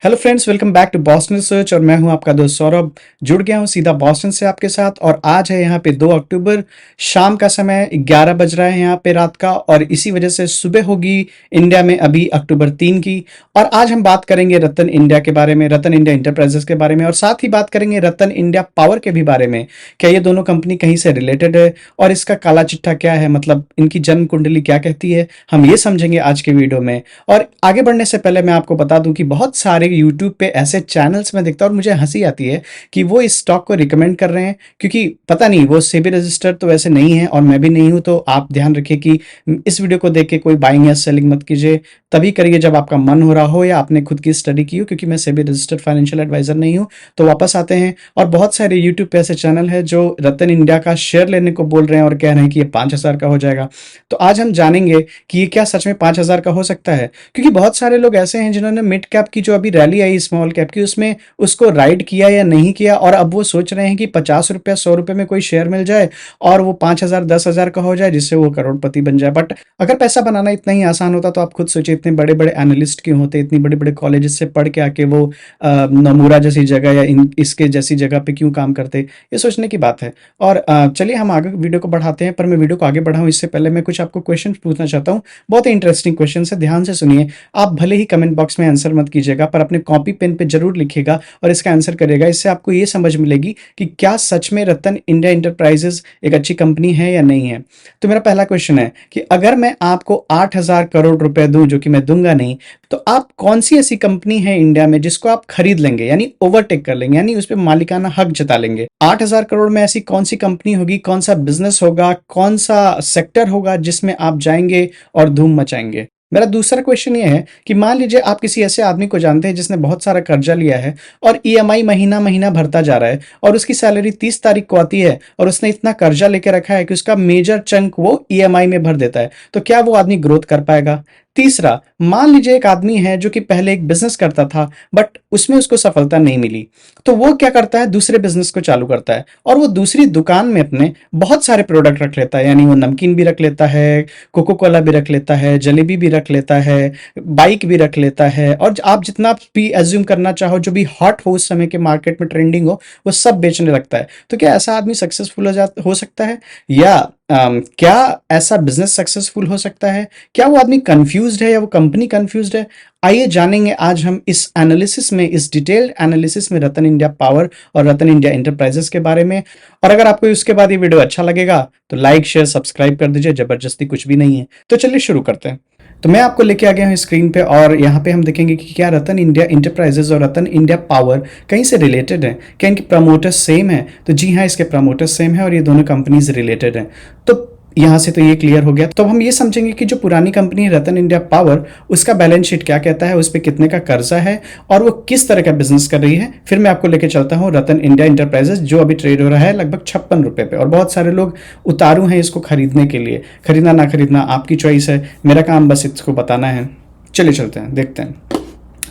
Hello friends, welcome back to Boston research और मैं हूं आपका दोस्त सौरभ। जुड़ गया हूं सीधा बॉस्टन से आपके साथ। और आज है यहाँ पे 2 अक्टूबर, शाम का समय 11 बज रहा है यहाँ पे रात का, और इसी वजह से सुबह होगी इंडिया में अभी अक्टूबर 3 की। और आज हम बात करेंगे रतन इंडिया के बारे में, रतन इंडिया इंटरप्राइजेस के बारे में, और साथ ही बात करेंगे रतन इंडिया पावर के भी बारे में। क्या ये दोनों कंपनी कहीं से रिलेटेड है और इसका काला चिट्ठा क्या है, मतलब इनकी जन्म कुंडली क्या कहती है, हम ये समझेंगे आज के वीडियो में। और आगे बढ़ने से पहले मैं आपको बता दूं कि बहुत सारे यूट्यूब पे ऐसे चैनल्स में दिखता है और मुझे हंसी आती है कि वो इस स्टॉक को रिकमेंड कर रहे हैं, क्योंकि पता नहीं वो सेबी रजिस्टर्ड तो वैसे नहीं है और मैं भी नहीं हूं। तो आप ध्यान रखिए कि इस वीडियो को देख के कोई बाइंग या सेलिंग मत कीजिए, तभी करिए जब आपका मन हो रहा हो या आपने खुद की स्टडी की हो, क्योंकि मैं सेबी रजिस्टर्ड फाइनेंशियल एडवाइजर नहीं हूं। तो वापस आते हैं। और बहुत सारे यूट्यूब पे ऐसे चैनल है जो रतन इंडिया का शेयर लेने को बोल रहे हैं और कह रहे हैं कि ये 5,000 का हो जाएगा। तो आज हम जानेंगे कि ये क्या सच में 5,000 का हो सकता है, क्योंकि बहुत सारे लोग ऐसे हैं जिन्होंने मिड कैप की जो अभी रैली आई स्मॉल कैप की, उसमें उसको राइड किया या नहीं किया, और अब वो सोच रहे हैं कि 50 रुपया 100 रुपये में कोई शेयर मिल जाए और वो 5,000 10,000 का हो जाए, जिससे वो करोड़पति बन जाए। बट अगर पैसा बनाना इतना ही आसान होता तो आप खुद सोचिए, इतने बड़े बड़े एनालिस्ट क्यों होते, इतनी बड़े बड़े कॉलेजेस से पढ़ के आके वो नमूरा जैसी जगह या इसके जैसी जगह पे क्यों काम करते। ये सोचने की बात है। और चलिए हम आगे वीडियो को बढ़ाते हैं। पर मैं वीडियो को आगे बढ़ाऊं इससे पहले मैं कुछ आपको क्वेश्चन पूछना चाहता हूँ। बहुत ही इंटरेस्टिंग क्वेश्चन है, ध्यान से सुनिए। आप भले ही कमेंट बॉक्स में आंसर मत कीजिएगा, पर अपने कॉपी पेन पे जरूर लिखिएगा और इसका आंसर करिएगा। इससे आपको ये समझ मिलेगी कि क्या सच में रतन इंडिया इंटरप्राइजेस एक अच्छी कंपनी है या नहीं है। तो मेरा पहला क्वेश्चन है कि अगर मैं आपको 8,000 करोड़ रुपए दूं, जो कि मैं दूंगा नहीं, तो आप कौन सी ऐसी कंपनी है इंडिया में जिसको आप खरीद लेंगे, यानी ओवरटेक कर लेंगे, यानी उस पर मालिकाना हक जता लेंगे। 8,000 करोड़ में ऐसी कौन सी कंपनी होगी, कौन सा बिजनेस होगा, कौन सा सेक्टर होगा जिसमें आप जाएंगे और धूम मचाएंगे। मेरा दूसरा क्वेश्चन ये है कि मान लीजिए आप किसी ऐसे आदमी को जानते हैं जिसने बहुत सारा कर्जा लिया है और ईएमआई महीना महीना भरता जा रहा है, और उसकी सैलरी 30 तारीख को आती है और उसने इतना कर्जा लेके रखा है कि उसका मेजर चंक वो ईएमआई में भर देता है। तो क्या वो आदमी ग्रोथ कर पाएगा। तीसरा, मान लीजिए एक आदमी है जो कि पहले एक बिजनेस करता था बट उसमें उसको सफलता नहीं मिली, तो वो क्या करता है, दूसरे बिजनेस को चालू करता है और वो दूसरी दुकान में अपने बहुत सारे प्रोडक्ट रख लेता है। यानी वो नमकीन भी रख लेता है, कोको कोला भी रख लेता है, जलेबी भी रख लेता है, बाइक भी रख लेता है, और आप जितना भी एज्यूम करना चाहो जो भी हॉट हो उस समय के मार्केट में ट्रेंडिंग हो, वो सब बेचने लगता है। तो क्या ऐसा आदमी सक्सेसफुल हो सकता है, या क्या ऐसा बिजनेस सक्सेसफुल हो सकता है। क्या वो आदमी कंफ्यूज्ड है या वो कंपनी कंफ्यूज्ड है। आइए जानेंगे आज हम इस एनालिसिस में, इस डिटेल्ड एनालिसिस में रतन इंडिया पावर और रतन इंडिया इंटरप्राइजेस के बारे में। और अगर आपको उसके बाद ये वीडियो अच्छा लगेगा तो लाइक शेयर सब्सक्राइब कर दीजिए, जबरदस्ती कुछ भी नहीं है। तो चलिए शुरू करते हैं। तो मैं आपको लेके आ गया हूँ स्क्रीन पे, और यहाँ पे हम देखेंगे कि क्या रतन इंडिया इंटरप्राइजेस और रतन इंडिया पावर कहीं से रिलेटेड है, क्या इनके प्रमोटर्स सेम है। तो जी हाँ, इसके प्रमोटर्स सेम है और ये दोनों कंपनीज रिलेटेड हैं। तो यहाँ से तो ये क्लियर हो गया। तो हम ये समझेंगे कि जो पुरानी कंपनी है रतन इंडिया पावर, उसका बैलेंस शीट क्या कहता है, उस पर कितने का कर्जा है और वो किस तरह का बिजनेस कर रही है। फिर मैं आपको लेके चलता हूँ रतन इंडिया इंटरप्राइजेस, जो अभी ट्रेड हो रहा है लगभग 56 रुपए पे, और बहुत सारे लोग उतारू हैं इसको खरीदने के लिए। खरीदना ना खरीदना आपकी चॉइस है, मेरा काम बस इसको बताना है। चलिए चलते हैं, देखते हैं।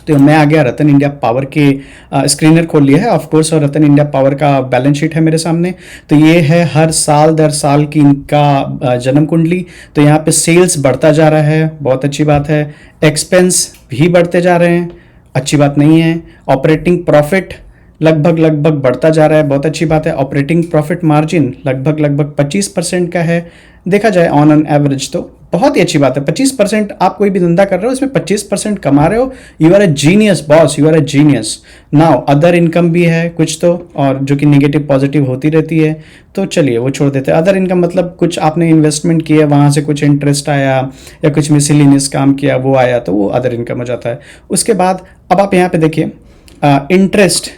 तो मैं आ गया रतन इंडिया पावर के स्क्रीनर खोल लिया है ऑफ कोर्स, और रतन इंडिया पावर का बैलेंस शीट है मेरे सामने। तो ये है हर साल दर साल की इनका जन्म कुंडली। तो यहाँ पे सेल्स बढ़ता जा रहा है, बहुत अच्छी बात है। एक्सपेंस भी बढ़ते जा रहे हैं, अच्छी बात नहीं है। ऑपरेटिंग प्रॉफिट लगभग बढ़ता जा रहा है, बहुत अच्छी बात है। ऑपरेटिंग प्रॉफिट मार्जिन लगभग 25% का है, देखा जाए ऑन एन एवरेज तो बहुत ही अच्छी बात है। 25% आप कोई भी धंधा कर रहे हो, इसमें 25% कमा रहे हो, you are a genius boss, you are a genius. Now other income भी है कुछ तो, और जो कि नेगेटिव पॉजिटिव होती रहती है, तो चलिए वो छोड़ देते हैं। अदर इनकम मतलब कुछ आपने इन्वेस्टमेंट किया, वहाँ से कुछ इंटरेस्ट आया या कुछ मिसलिनियस काम किया वो आया, तो वो अदर इनकम हो जाता है। उसके बाद अब आप यहाँ पे देखिए, इंटरेस्ट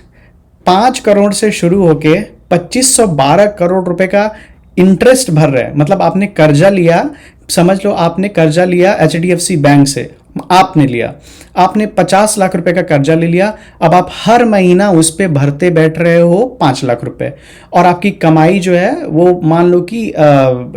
5 करोड़ से शुरू होके 2512 करोड़ रुपए का इंटरेस्ट भर रहे हैं। मतलब आपने कर्जा लिया, समझ लो आपने कर्जा लिया एचडीएफसी बैंक से, आपने 50 लाख रुपए का कर्जा ले लिया। अब आप हर महीना उस पे भरते बैठ रहे हो 5 लाख रुपए, और आपकी कमाई जो है वो मान लो कि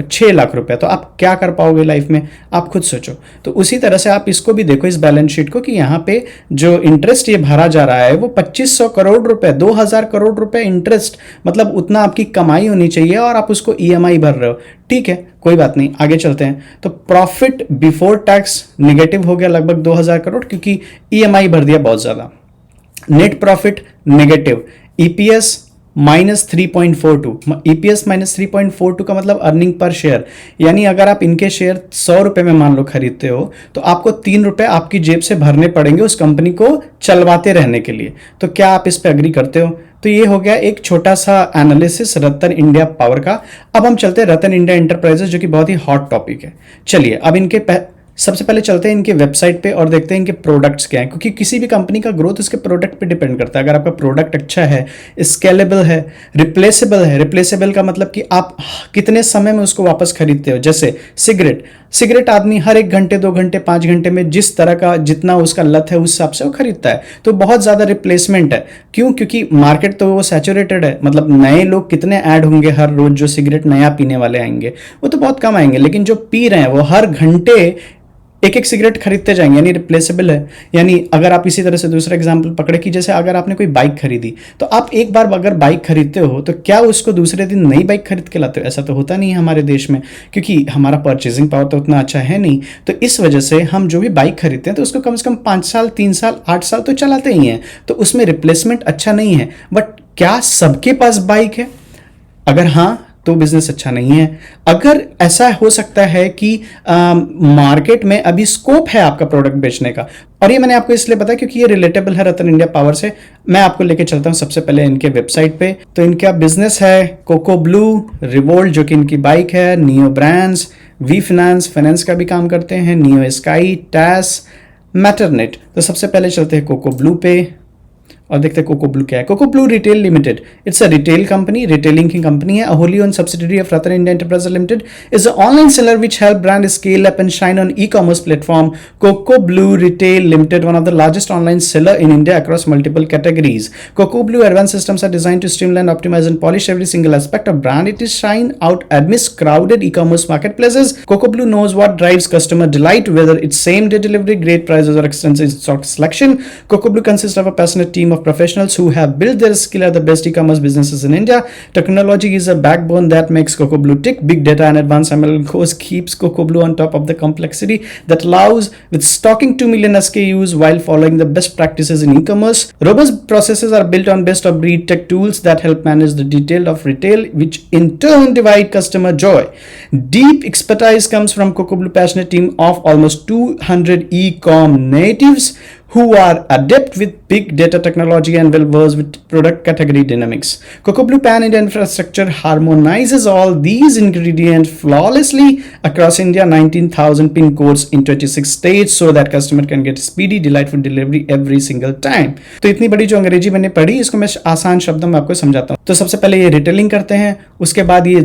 6 लाख रुपए। तो आप क्या कर पाओगे लाइफ में, आप खुद सोचो। तो उसी तरह से आप इसको भी देखो, इस बैलेंस शीट को, कि यहाँ पे जो इंटरेस्ट ये भरा जा रहा है वो 2500 करोड़ रुपए, 2000 करोड़ रुपए इंटरेस्ट, मतलब उतना आपकी कमाई होनी चाहिए और आप उसको ईएमआई भर रहे हो। ठीक है, कोई बात नहीं, आगे चलते हैं। तो प्रॉफिट बिफोर टैक्स नेगेटिव हो गया लगभग 2000 करोड़, क्योंकि ईएमआई भर दिया बहुत ज्यादा। Net profit negative, EPS -3.42, EPS -3.42 का मतलब अर्निंग पर शेयर, यानी अगर आप इनके शेयर 100 रुपए में मान लो खरीदते हो तो आपको 3 रुपए आपकी जेब से भरने पड़ेंगे उस कंपनी को चलवाते रहने के लिए। तो क्या आप इस पे अग्री करते हो? तो ये हो गया एक छोटा सा एनालिसिस रतन इंडिया पावर का। अब हम चलते हैं रतन इंडिया एंटरप्राइजेस, जो कि बहुत ही हॉट टॉपिक है। चलिए अब इनके सबसे पहले चलते हैं इनके वेबसाइट पे और देखते हैं इनके प्रोडक्ट्स क्या हैं, क्योंकि किसी भी कंपनी का ग्रोथ इसके प्रोडक्ट पे डिपेंड करता है। अगर आपका प्रोडक्ट अच्छा है, स्केलेबल है, रिप्लेसेबल है, रिप्लेसेबल का मतलब कि आप कितने समय में उसको वापस खरीदते हो। जैसे सिगरेट आदमी हर 1 घंटे 2 घंटे 5 घंटे में जिस तरह का जितना उसका लत है उस हिसाब से वो खरीदता है, तो बहुत ज़्यादा रिप्लेसमेंट है। क्यों? क्योंकि मार्केट तो वो सैचुरेटेड है, मतलब नए लोग कितने ऐड होंगे हर रोज जो सिगरेट नया पीने वाले आएंगे, वो तो बहुत कम आएंगे, लेकिन जो पी रहे हैं वो हर घंटे एक सिगरेट खरीदते जाएंगे, यानी रिप्लेसेबल है। यानी अगर आप इसी तरह से दूसरा एग्जांपल पकड़े कि जैसे अगर आपने कोई बाइक खरीदी, तो आप एक बार अगर बाइक खरीदते हो तो क्या उसको दूसरे दिन नई बाइक खरीद के लाते हो? ऐसा तो होता नहीं है हमारे देश में, क्योंकि हमारा परचेजिंग पावर तो उतना अच्छा है नहीं। तो इस वजह से हम जो भी बाइक खरीदते हैं तो उसको कम से कम 5 साल 3 साल 8 साल तो चलाते ही हैं, तो उसमें रिप्लेसमेंट अच्छा नहीं है। बट क्या सबके पास बाइक है? अगर हाँ तो बिजनेस अच्छा नहीं है। अगर ऐसा हो सकता है कि मार्केट में अभी स्कोप है आपका प्रोडक्ट बेचने का, और ये मैंने आपको इसलिए बताया क्योंकि ये रिलेटेबल है रतन इंडिया पावर से। मैं आपको लेके चलता हूं सबसे पहले इनके वेबसाइट पे। तो इनका बिजनेस है कोको ब्लू, रिवोल्ट जो कि इनकी बाइक है, नियो ब्रांड्स, वी फाइनेंस का भी काम करते हैं, नियो स्काई, टैस, मैटरनेट। तो सबसे पहले चलते हैं कोको ब्लू पे और देखते हैं कोको ब्लू क्या है। Cocoblu retail limited, it's a retail company, retailing की कंपनी है, wholly owned subsidiary of Ratan India enterprise limited, is a online seller which help brand scale up and shine on e-commerce platform. Cocoblu retail limited, one of the largest online seller in India across multiple categories. Coco Blue advanced systems are designed to streamline, optimize and polish every single aspect of brand it is shine out amidst crowded e-commerce marketplaces. Coco Blue knows what drives customer delight, whether it's same day delivery, great prices or extensive stock selection. Coco Blue consists of a passionate team of professionals who have built their skill at the best e-commerce businesses in India. Technology is a backbone that makes Coco Blue tick. Big data and advanced ML course keeps Coco Blue on top of the complexity that allows with stocking 2 million SKUs while following the best practices in e-commerce. Robust processes are built on best of breed tech tools that help manage the detail of retail, which in turn divide customer joy. Deep expertise comes from Coco Blue passionate team of almost 200 e-com natives who are adept with big data technology and well versed with product category dynamics. Coco Blue Pan India infrastructure harmonizes all these ingredients flawlessly across India 19,000 pin codes in 26 states so that customer can get speedy delightful delivery every single time. तो इतनी बड़ी जो अंग्रेजी मैंने पढ़ी इसको मैं आसान शब्दों में आपको समझाता हूँ। तो सबसे पहले ये रिटेलिंग करते हैं, उसके बाद ये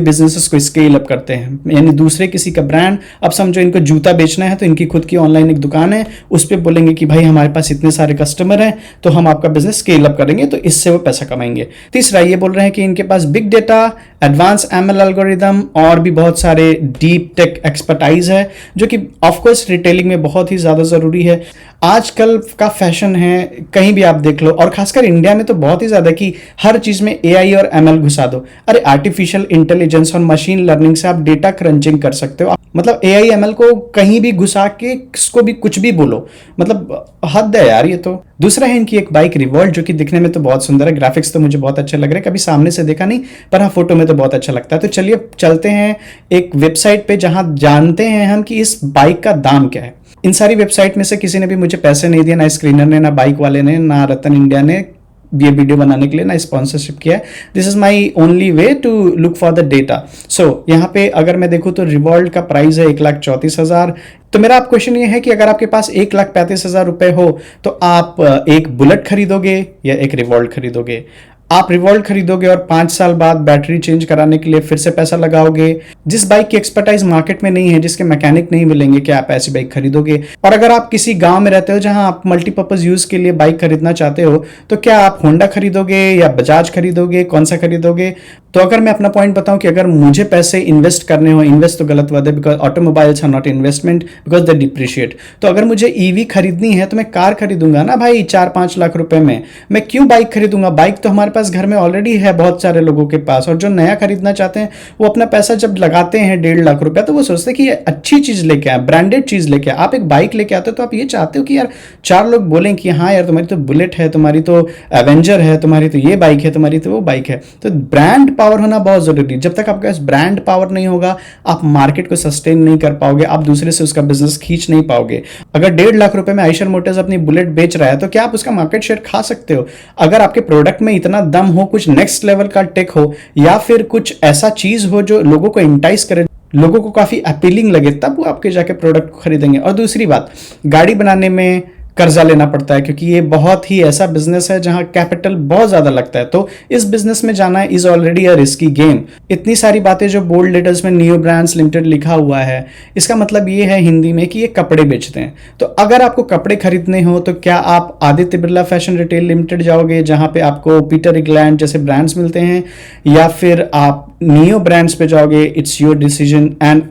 बिजनेसेस को स्केल अप करते हैं, यानी दूसरे किसी का ब्रांड, अब समझो इनको जूता बेचना है तो इनकी खुद की ऑनलाइन एक दुकान है, उस पर बोलेंगे कि भाई हमारे पास इतने सारे कस्टमर हैं तो हम आपका बिजनेस स्केल अप करेंगे, तो इससे वो पैसा कमाएंगे। तीसरा ये बोल रहे हैं कि इनके पास big data, advance ML algorithm और भी बहुत सारे डीप टेक एक्सपर्टाइज है, जो कि ऑफकोर्स रिटेलिंग में बहुत ही ज़्यादा ज़रूरी है। आजकल का फैशन है, कहीं भी आप देख लो, और खासकर इंडिया में तो बहुत ही ज़्यादा कि हर चीज़ में एआई और एमएल घुसा दो। अरे आर्टिफिशियल इंटेलिजेंस और मशीन लर्निंग से आप डेटा क्रंचिंग कर सकते हो, मतलब एआई एमएल को कहीं भी घुसा के इसको भी कुछ भी बोलो, मतलब हद है यार ये तो। दूसरा है इनकी एक बाइक रिवॉल्ट, जो कि दिखने में तो बहुत सुंदर है, ग्राफिक्स तो मुझे बहुत अच्छे लग रहे हैं, कभी सामने से देखा नहीं पर हाँ फोटो में तो बहुत अच्छा लगता है। तो चलिए चलते हैं एक वेबसाइट पे जहां जानते हैं हम कि इस बाइक का दाम क्या है। इन सारी वेबसाइट में से किसी ने भी मुझे पैसे नहीं दिए, ना स्क्रीनर ने, ना बाइक वाले ने, ना रतन इंडिया ने ये वीडियो बनाने के लिए, ना स्पॉन्सरशिप किया है। This is my only way to look for the data. So यहाँ पे अगर मैं देखूँ तो रिवॉल्ट का प्राइस है 1,34,000। तो मेरा आप क्वेश्चन ये है कि अगर आपके पास 1,35,000 रुपए हो तो आप एक बुलेट खरीदोगे या एक रिवॉल्ट खरीदोगे? आप रिवॉल्ट खरीदोगे और 5 साल बाद बैटरी चेंज कराने के लिए फिर से पैसा लगाओगे। जिस बाइक की एक्सपर्टाइज मार्केट में नहीं है, जिसके मैकेनिक नहीं मिलेंगे, क्या आप ऐसी बाइक खरीदोगे? और अगर आप किसी गांव में रहते हो जहां आप मल्टीपर्पज यूज के लिए बाइक खरीदना चाहते हो, तो क्या आप होंडा खरीदोगे या बजाज खरीदोगे, कौन सा खरीदोगे? तो अगर मैं अपना पॉइंट बताऊं कि अगर मुझे पैसे इन्वेस्ट करने हो, इन्वेस्ट तो गलत वर्ड है because automobiles are not investment because they depreciate. तो अगर मुझे ईवी खरीदनी है तो मैं कार खरीदूंगा ना भाई 4-5 लाख रुपए में। मैं क्यों बाइक खरीदूंगा? बाइक तो हमारे पास घर में ऑलरेडी है बहुत सारे लोगों के पास, और जो नया खरीदना चाहते हैं वो अपना पैसा जब लगाते हैं 1.5 लाख रुपया तो वो सोचते हैं कि ये अच्छी चीज लेके आए, ब्रांडेड चीज लेके आए। आप एक बाइक लेके आते हो तो आप ये चाहते हो कि यार 4 लोग बोलें कि हाँ यार तुम्हारी तो बुलेट है, तुम्हारी तो एवेंजर है, तुम्हारी तो ये बाइक है, तुम्हारी तो वो बाइक है। तो ब्रांड पावर होना बहुत जरूरी। जब तक आपके पास ब्रांड पावर नहीं होगा आप मार्केट को सस्टेन नहीं कर पाओगे, आप दूसरे से उसका बिजनेस खींच नहीं पाओगे। अगर 1.5 लाख रुपए में आइशर मोटर्स अपनी बुलेट बेच रहा है तो क्या आप उसका मार्केट शेयर खा सकते हो? अगर आपके प्रोडक्ट में इतना दम हो, कुछ नेक्स्ट लेवल का टेक हो, या फिर कुछ ऐसा चीज हो जो लोगों को इंटाइस करे, लोगों को काफी अपीलिंग लगे, तब वो आपके जाके प्रोडक्ट को खरीदेंगे। और दूसरी बात, गाड़ी बनाने में कर्जा लेना पड़ता है क्योंकि ये बहुत ही ऐसा बिजनेस है जहां कैपिटल बहुत ज्यादा लगता है। तो इस बिजनेस में जाना is already a risky game. इतनी सारी बातें जो बोल्ड लेटर्स में नियो ब्रांड्स लिमिटेड लिखा हुआ है, इसका मतलब ये है हिंदी में कि ये कपड़े बेचते हैं। तो अगर आपको कपड़े खरीदने हो तो क्या आप Aditya Birla fashion retail limited जाओगे जहां पे आपको पीटर इंग्लैंड जैसे ब्रांड्स मिलते हैं, या फिर आप नियो ब्रांड्स पे जाओगे? It's your decision. And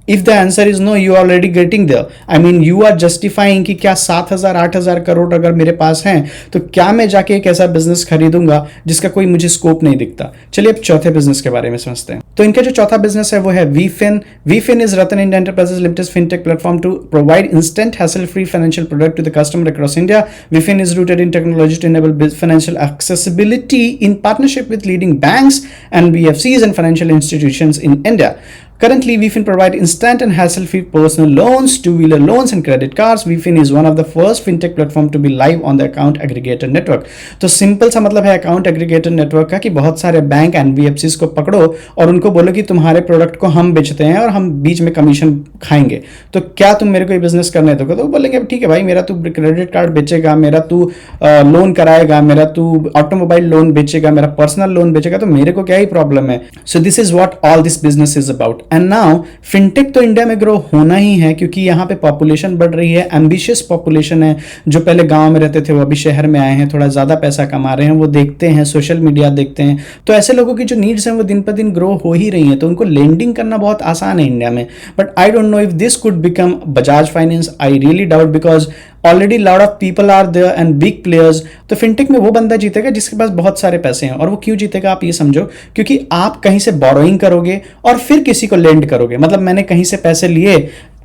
if the answer is no, you are already getting there. I mean, you are justifying कि क्या 7,000-8,000 करोड़ अगर मेरे पास हैं तो क्या मैं जाके एक ऐसा बिजनेस खरीदूंगा जिसका कोई मुझे स्कोप नहीं दिखता। चलिए अब चौथे बिजनेस के बारे में समझते हैं। तो इनका जो चौथा बिजनेस है वो है Wefin. Wefin is Rattan India Enterprises Limited fintech platform to provide instant hassle free financial product to the customer across India. Wefin is rooted in technology to enable financial accessibility in partnership with leading banks and BFCs and financial institutions in India. Currently, VFin provide instant and hassle-free personal loans, two-wheeler loans and credit cards. VFin is one of the first fintech platform to be live on the account aggregator network. तो simple सा मतलब है account aggregator network का कि बहुत सारे bank NBFCs को पकड़ो और उनको बोलो कि तुम्हारे प्रोडक्ट को हम बेचते हैं और हम बीच में कमीशन खाएंगे, तो क्या तुम मेरे को ये बिजनेस करने दोगे? तो वो बोलेंगे ठीक है भाई, मेरा तू क्रेडिट कार्ड बेचेगा, मेरा तू लोन कराएगा, मेरा तू ऑटोमोबाइल लोन बेचेगा, मेरा पर्सनल लोन बेचेगा, तो मेरे को क्या ही प्रॉब्लम है। So this is what all this business is about. And now fintech तो इंडिया में ग्रो होना ही है क्योंकि यहाँ पे पॉपुलेशन बढ़ रही है, एम्बिशियस पॉपुलेशन है। जो पहले गांव में रहते थे वो अभी शहर में आए हैं, थोड़ा ज्यादा पैसा कमा रहे हैं, वो देखते हैं, सोशल मीडिया देखते हैं। तो ऐसे लोगों की जो नीड्स हैं वो दिन पर दिन ग्रो हो ही रही हैं, तो उनको लेंडिंग करना बहुत आसान है इंडिया में। But I don't know if this could become Bajaj finance. I really doubt because already lot of people are there and big players. तो फिनटेक में वो बंदा जीतेगा जिसके पास बहुत सारे पैसे हैं। और वो क्यों जीतेगा आप ये समझो, क्योंकि आप कहीं से बोरोइंग करोगे और फिर किसी को लेंड करोगे। मतलब मैंने कहीं से पैसे लिए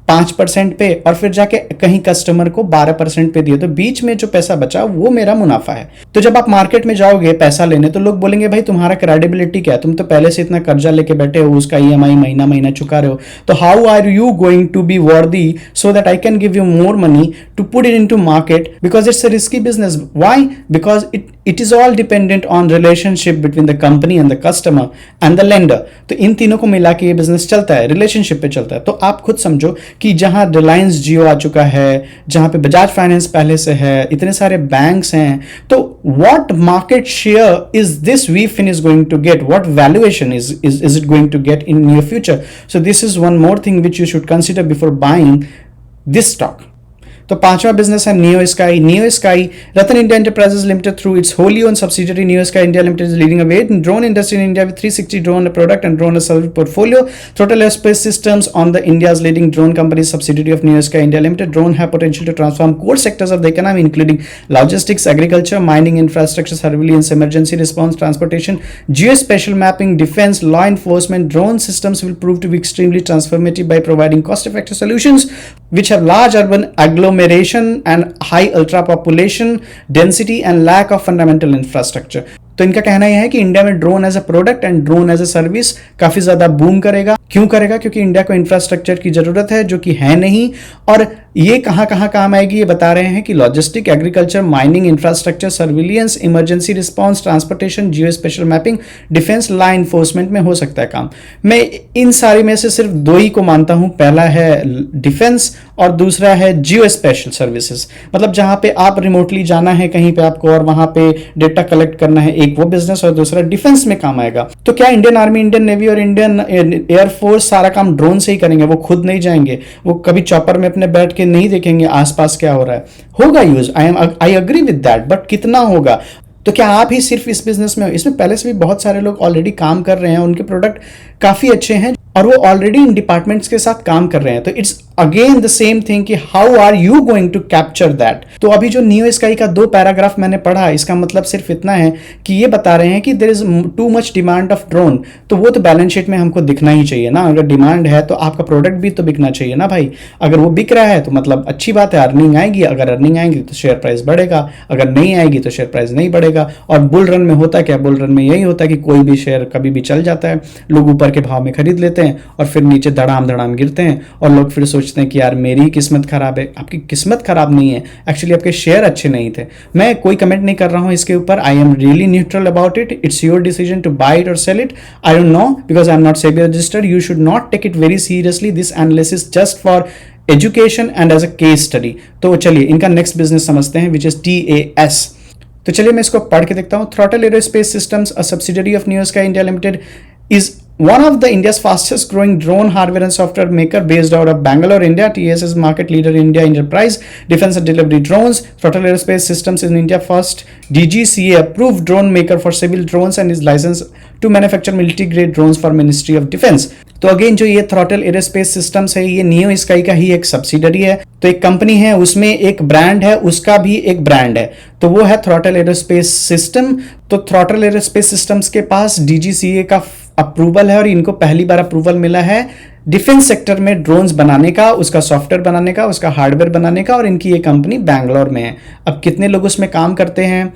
5% पे और फिर जाके कहीं कस्टमर को 12% पे दिए, तो बीच में जो पैसा बचा वो मेरा मुनाफा है। तो जब आप मार्केट में जाओगे पैसा लेने तो लोग बोलेंगे भाई तुम्हारा क्रेडिबिलिटी क्या है, तुम तो पहले से इतना कर्जा लेके बैठे हो, उसका ईएमआई महीना महीना चुका रहे हो, तो how are you going to be worthy so that I can give you more money to put it into market, because it's a risky business. Why? Because it is all dependent on relationship between the company and the customer and the lender। तो इन तीनों को मिला के ये business चलता है, relationship पे चलता है। तो आप खुद समझो कि जहां रिलायंस जियो आ चुका है, जहां पे बजाज फाइनेंस पहले से है, इतने सारे बैंक्स हैं, तो what market share is this VFin is going to get? What valuation is it going to get in near future? So this is one more thing which you should consider before buying this stock। तो पांचवा business है neo sky. Neo sky Ratan India Enterprises limited through it's Holi own subsidiary neo sky India limited is leading a way in drone industry in India with 360 drone product and drone service portfolio. Total Aerospace Systems on the India's leading drone company subsidiary of Neo Sky India Limited. Drone have potential to transform core sectors of the economy including logistics, agriculture, mining, infrastructure, surveillance, emergency response, transportation, geospatial mapping, defense, law enforcement. Drone systems will prove to be extremely transformative by providing cost-effective solutions which have large urban agglomeration and high ultra population density and lack of fundamental infrastructure। तो इनका कहना यह है कि India में drone as a product and drone as a service काफी ज्यादा boom करेगा। क्यों करेगा? क्योंकि इंडिया को इंफ्रास्ट्रक्चर की जरूरत है जो कि है नहीं, और ये कहां कहां काम आएगी ये बता रहे हैं कि logistic, agriculture, mining, infrastructure, surveillance, emergency response, transportation, geo spatial mapping, defence, law enforcement में हो सकता है काम। मैं इन सारी में से सिर्फ दो ही को मानता हूं, पहला है डिफेंस और दूसरा है जियो स्पेशल सर्विसेज। मतलब जहां पे आप रिमोटली जाना है कहीं पे आपको और वहां पे डेटा कलेक्ट करना है, एक वो बिजनेस, और दूसरा डिफेंस में काम आएगा। तो क्या इंडियन आर्मी, इंडियन नेवी और इंडियन एयरफोर्स सारा काम ड्रोन से ही करेंगे? वो खुद नहीं जाएंगे, वो कभी चॉपर में अपने बैठ के नहीं देखेंगे आसपास क्या हो रहा है। होगा use, I agree with that, but कितना होगा? तो क्या आप ही सिर्फ इस बिजनेस में हो? इसमें पहले से भी बहुत सारे लोग ऑलरेडी काम कर रहे हैं, उनके प्रोडक्ट काफ़ी अच्छे हैं और वो ऑलरेडी इन डिपार्टमेंट्स के साथ काम कर रहे हैं। तो it's again the same thing कि how are you going to capture that. तो अभी जो नियो स्काई का 2 पैराग्राफ मैंने पढ़ा, इसका मतलब सिर्फ इतना है कि ये बता रहे हैं कि there is too much demand of drone. तो वो तो बैलेंस शीट में हमको दिखना ही चाहिए ना। अगर डिमांड है तो आपका प्रोडक्ट भी तो बिकना चाहिए ना भाई। अगर वो बिक रहा है तो मतलब अच्छी बात है, अर्निंग आएगी। अगर अर्निंग आएगी तो शेयर प्राइस बढ़ेगा, अगर नहीं आएगी तो शेयर प्राइस नहीं बढ़ेगा। और बुल रन में होता क्या? बुल रन में यही होता है कि कोई भी शेयर कभी भी चल जाता है, लोग ऊपर के भाव में खरीद लेते हैं और फिर नीचे धड़ाम धड़ाम गिरते हैं और लोग फिर सोचते हैं कि यार मेरी किस्मत खराब है। आपकी किस्मत खराब नहीं है, एक्चुअली आपके शेयर अच्छे नहीं थे। मैं कोई कमेंट नहीं कर रहा हूं इसके ऊपर। I am really neutral about it. It's your decision to buy it और sell it. I don't know because I am not SEBI registered. You should not take it very seriously. This analysis just for education and as a case study. तो चलिए इनका next business समझते हैं, which is TAS। तो चलिए मैं इसको पढ़ के देखता हूं। Throttle aerospace systems, a subsidiary of neo sky India limited, is one of the India's fastest growing drone hardware and software maker based out of Bangalore, India. TAS is market leader in India enterprise defense and delivery drones. Throttle Aerospace Systems is India first DGCA approved drone maker for civil drones and is licensed to manufacture military grade drones for Ministry of Defense. तो again जो ये throttle aerospace systems है, ये neo sky का ही एक subsidiary है। तो एक कंपनी है, उसमें एक ब्रांड है, उसका भी एक ब्रांड है, तो वो है थ्रॉटल एरोस्पेस सिस्टम। तो थ्रॉटल एरोस्पेस सिस्टम्स के पास DGCA का अप्रूवल है और इनको पहली बार अप्रूवल मिला है डिफेंस सेक्टर में ड्रोन्स बनाने का, उसका सॉफ्टवेयर बनाने का, उसका हार्डवेयर बनाने का। और इनकी ये कंपनी बैंगलोर में है। अब कितने लोग उसमें काम करते हैं,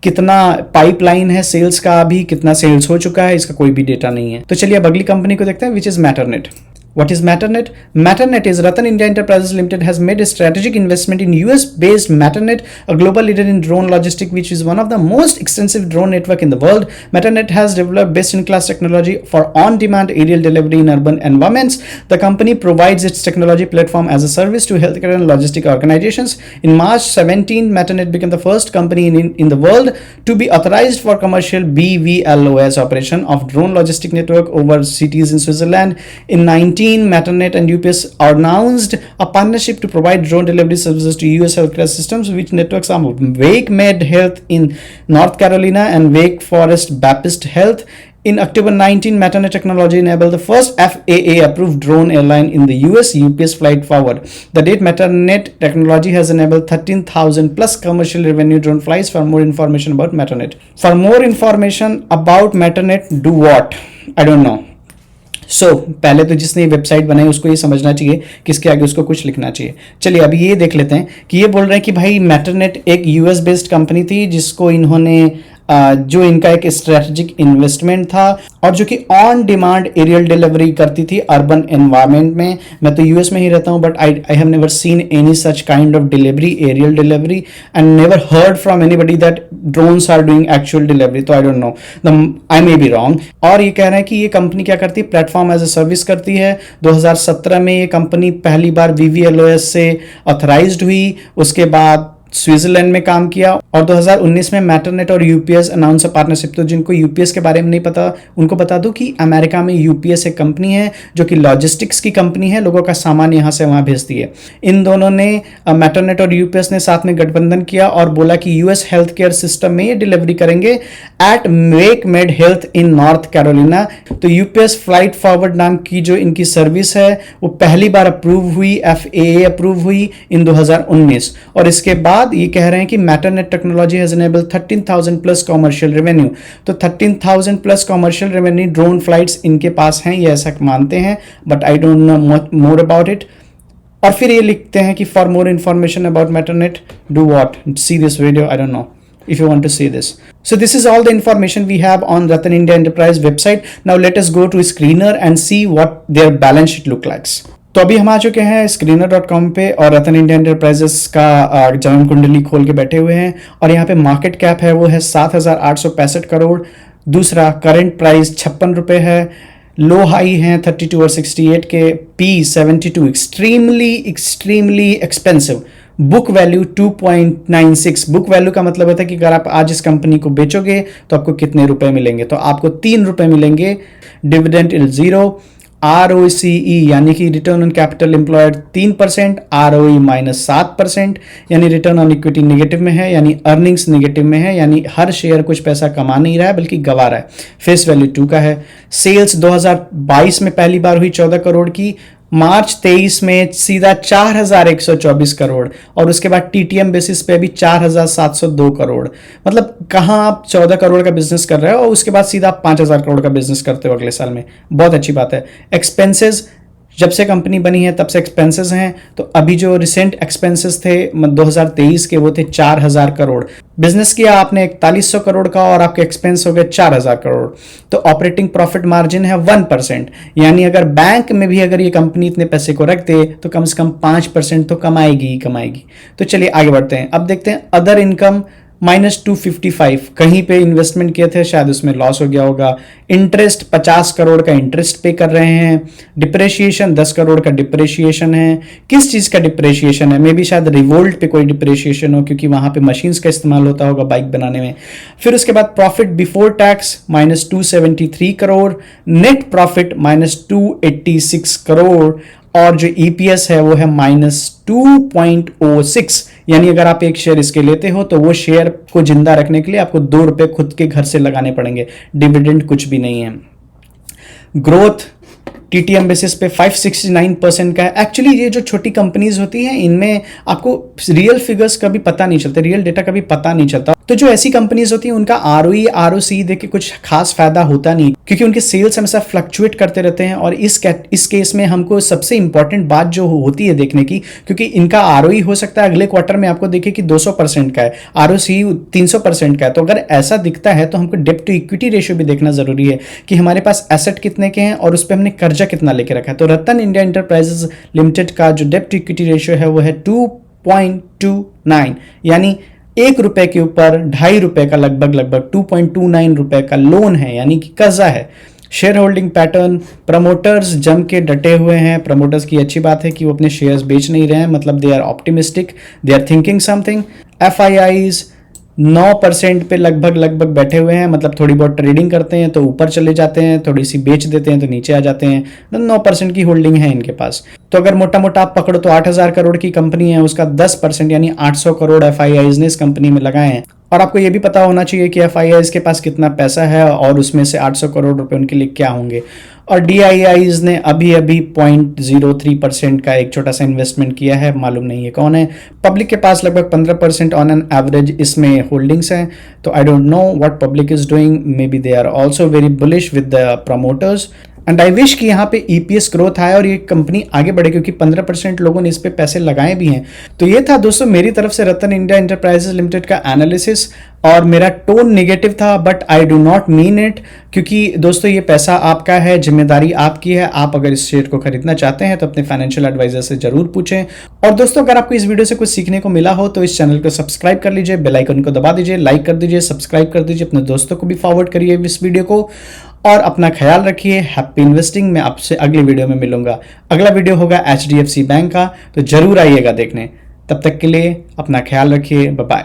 कितना पाइपलाइन है सेल्स का, अभी कितना सेल्स हो चुका है, इसका कोई भी डेटा नहीं है। तो चलिए अब अगली कंपनी को देखते हैं, which is Matternet. What is Matternet? Matternet is Ratan India Enterprises Limited has made a strategic investment in US-based Matternet, a global leader in drone logistics, which is one of the most extensive drone network in the world. Matternet has developed best-in-class technology for on-demand aerial delivery in urban environments. The company provides its technology platform as a service to healthcare and logistic organizations. In March 17, Matternet became the first company in the world to be authorized for commercial BVLOS operation of drone logistic network over cities in Switzerland. In 19, Matternet and UPS announced a partnership to provide drone delivery services to US healthcare systems, which networks are Wake Med Health in North Carolina and Wake Forest Baptist Health. In October 19, Matternet technology enabled the first FAA-approved drone airline in the US, UPS Flight Forward. The date Matternet technology has enabled 13,000 plus commercial revenue drone flights. For more information about Matternet. For more information about Matternet, do what? I don't know. पहले तो जिसने website बनाई उसको ये समझना चाहिए कि इसके आगे उसको कुछ लिखना चाहिए। चलिए अभी ये देख लेते हैं कि ये बोल रहे हैं कि भाई मैटरनेट एक US बेस्ड कंपनी थी जिसको इन्होंने जो इनका एक स्ट्रेटेजिक इन्वेस्टमेंट था और जो कि ऑन डिमांड एरियल डिलीवरी करती थी अर्बन एनवायरनमेंट में। मैं तो यूएस में ही रहता हूं, but I have never seen any such kind of delivery, aerial delivery, and never heard from anybody that drones are doing actual delivery. तो I don't know, I may be wrong. और ये कह रहे हैं कि ये कंपनी क्या करती है, प्लेटफॉर्म एज ए सर्विस करती है। 2017 में ये कंपनी पहली बार VVLOS से ऑथराइज्ड हुई, उसके बाद स्विट्जरलैंड में काम किया और 2019 में मैटरनेट और यूपीएस अनाउंस अ पार्टनरशिप। तो जिनको यूपीएस के बारे में नहीं पता उनको बता दूं कि अमेरिका में यूपीएस एक कंपनी है जो कि लॉजिस्टिक्स की कंपनी है, लोगों का सामान यहां से वहां भेजती है। इन दोनों ने मैटरनेट और यूपीएस ने साथ में गठबंधन किया और बोला कि यूएस हेल्थ केयर सिस्टम में ये डिलीवरी करेंगे एट वेक मेड हेल्थ इन नॉर्थ कैरोलिना। तो यूपीएस फ्लाइट फॉरवर्ड नाम की जो इनकी सर्विस है वो पहली बार अप्रूव हुई, FAA अप्रूव हुई इन 2019। और इसके बाद ये कह रहे हैं कि Matternet technology has enabled 13,000 plus commercial revenue. तो 13,000 plus commercial revenue drone flights इनके पास हैं, ये ऐसा मानते हैं, but I don't know more about it. और फिर ये लिखते हैं कि for more information about Matternet do what, see this video, I don't know if you want to see this. So this is all the information we have on Ratan India Enterprise website. Now let us go to Screener and see what their balance sheet look like. तो अभी हम आ चुके हैं screener.com पे और रतन India enterprises का जन्म कुंडली खोल के बैठे हुए हैं और यहाँ पे मार्केट कैप है वो है 7,865 करोड़। दूसरा करंट प्राइस 56 रुपये है। लो हाई हैं 32 और 68 के। P72 extremely expensive. Book value 2.96। Book value का मतलब होता है कि अगर आप आज इस कंपनी को बेचोगे तो आपको कितने रुपए मिलेंगे, तो आपको 3 रुपए मिलेंगे। डिविडेंड इज 0 ROCE यानी कि return on capital employed 3%, ROE -7%, यानी रिटर्न ऑन इक्विटी नेगेटिव में है, यानी अर्निंग्स नेगेटिव में है, यानी हर शेयर कुछ पैसा कमा नहीं रहा है बल्कि गवा रहा है। फेस वैल्यू 2 का है। सेल्स 2022 में पहली बार हुई 14 करोड़ की, मार्च 23 में सीधा 4124 करोड़, और उसके बाद टीटीएम बेसिस पे अभी 4702 करोड़। मतलब कहाँ आप 14 करोड़ का बिजनेस कर रहे हो और उसके बाद सीधा आप 5000 करोड़ का बिजनेस करते हो अगले साल में। बहुत अच्छी बात है। एक्सपेंसेस, जब से कंपनी बनी है तब से एक्सपेंसेस हैं, तो अभी जो रिसेंट एक्सपेंसेस थे 2023 के वो थे 4000 करोड़। बिजनेस किया आपने 4100 करोड़ का और आपके एक्सपेंस हो गए 4000 करोड़। तो ऑपरेटिंग प्रॉफिट मार्जिन है 1%, यानी अगर बैंक में भी अगर ये कंपनी इतने पैसे को रख दे तो कम से कम 5% तो कमाएगी ही कमाएगी। तो चलिए आगे बढ़ते हैं। अब देखते हैं अदर इनकम -255, कहीं पे इन्वेस्टमेंट किए थे शायद उसमें लॉस हो गया होगा। इंटरेस्ट 50 करोड़ का इंटरेस्ट पे कर रहे हैं। डिप्रेशिएशन 10 करोड़ का डिप्रेशिएशन है। किस चीज का डिप्रेशिएशन है? मे बी शायद रिवोल्ट पे कोई डिप्रेशिएशन हो, क्योंकि वहां पे मशीन्स का इस्तेमाल होता होगा बाइक बनाने में। फिर उसके बाद profit before tax -273 crore, net profit -286 crore, और जो ईपीएस है वो है -2.06, यानी अगर आप एक शेयर इसके लेते हो तो वो शेयर को जिंदा रखने के लिए आपको 2 रुपए खुद के घर से लगाने पड़ेंगे। डिविडेंड कुछ भी नहीं है। ग्रोथ टीटीएम बेसिस पे 569% का है। एक्चुअली ये जो छोटी कंपनीज होती हैं इनमें आपको रियल फिगर्स का भी पता नहीं चलता, रियल डेटा का भी पता नहीं चलता। तो जो ऐसी कंपनीज होती हैं उनका आरओई आरओसी देख के कुछ खास फायदा होता नहीं, क्योंकि उनके सेल्स हमेशा फ्लक्चुएट करते रहते हैं। और इस केस में हमको सबसे इंपॉर्टेंट बात जो होती है देखने की, क्योंकि इनका आरओई हो सकता है अगले क्वार्टर में आपको देखे कि 200% का है, आरओसी 300% का है। तो अगर ऐसा दिखता है तो हमको डेब्ट टू इक्विटी रेशियो भी देखना जरूरी है कि हमारे पास एसेट कितने के हैं और उस पर हमने कर्जा कितना लेके रखा है। तो रतन इंडिया एंटरप्राइजेज लिमिटेड का जो डेब्ट टू इक्विटी रेशियो है वो है 2.29, यानी 1 रुपए के ऊपर 2.5 रुपए का लगभग 2.29 रुपए का लोन है, यानी कि कर्जा है। शेयर होल्डिंग पैटर्न, प्रमोटर्स जम के डटे हुए हैं। प्रमोटर्स की अच्छी बात है कि वो अपने शेयर्स बेच नहीं रहे हैं, मतलब they are optimistic, they are thinking something. FIIs 9% पे लगभग बैठे हुए हैं, मतलब थोड़ी बहुत ट्रेडिंग करते हैं तो ऊपर चले जाते हैं, थोड़ी सी बेच देते हैं तो नीचे आ जाते हैं। 9% की होल्डिंग है इनके पास। तो अगर मोटा मोटा आप पकड़ो तो 8000 करोड़ की कंपनी है, उसका 10% यानी 800 करोड़ एफआईआईज ने इस कंपनी में लगाए हैं। और आपको ये भी पता होना चाहिए कि एफआईआईज के पास कितना पैसा है और उसमें से 800 करोड़ रुपए उनके लिए क्या होंगे। और डीआईआईज ने अभी 0.03% का एक छोटा सा इन्वेस्टमेंट किया है, मालूम नहीं है कौन है। पब्लिक के पास लगभग 15% ऑन एन एवरेज इसमें होल्डिंग्स हैं। तो I don't know what public is doing, maybe they are also very bullish with the promoters. And I wish कि यहाँ पे ईपीएस ग्रोथ आए और ये कंपनी आगे बढ़े, क्योंकि 15% लोगों ने इस पे पैसे लगाए भी हैं। तो ये था दोस्तों मेरी तरफ से रतन इंडिया एंटरप्राइजेज लिमिटेड का एनालिसिस, और मेरा टोन नेगेटिव था but I do not mean it, क्योंकि दोस्तों ये पैसा आपका है, जिम्मेदारी आपकी है। आप अगर इस शेयर को खरीदना चाहते हैं तो अपने फाइनेंशियल एडवाइजर से जरूर पूछें। और दोस्तों अगर आपको इस वीडियो से कुछ सीखने को मिला हो तो इस चैनल को सब्सक्राइब कर लीजिए, बेल आइकन को दबा दीजिए, लाइक कर दीजिए, सब्सक्राइब कर दीजिए, अपने दोस्तों को भी फॉरवर्ड करिए इस वीडियो को। और अपना ख्याल रखिए। Happy investing. मैं आपसे अगले वीडियो में मिलूंगा। अगला वीडियो होगा एचडीएफसी बैंक का, तो जरूर आइएगा देखने। तब तक के लिए अपना ख्याल रखिए। Bye bye.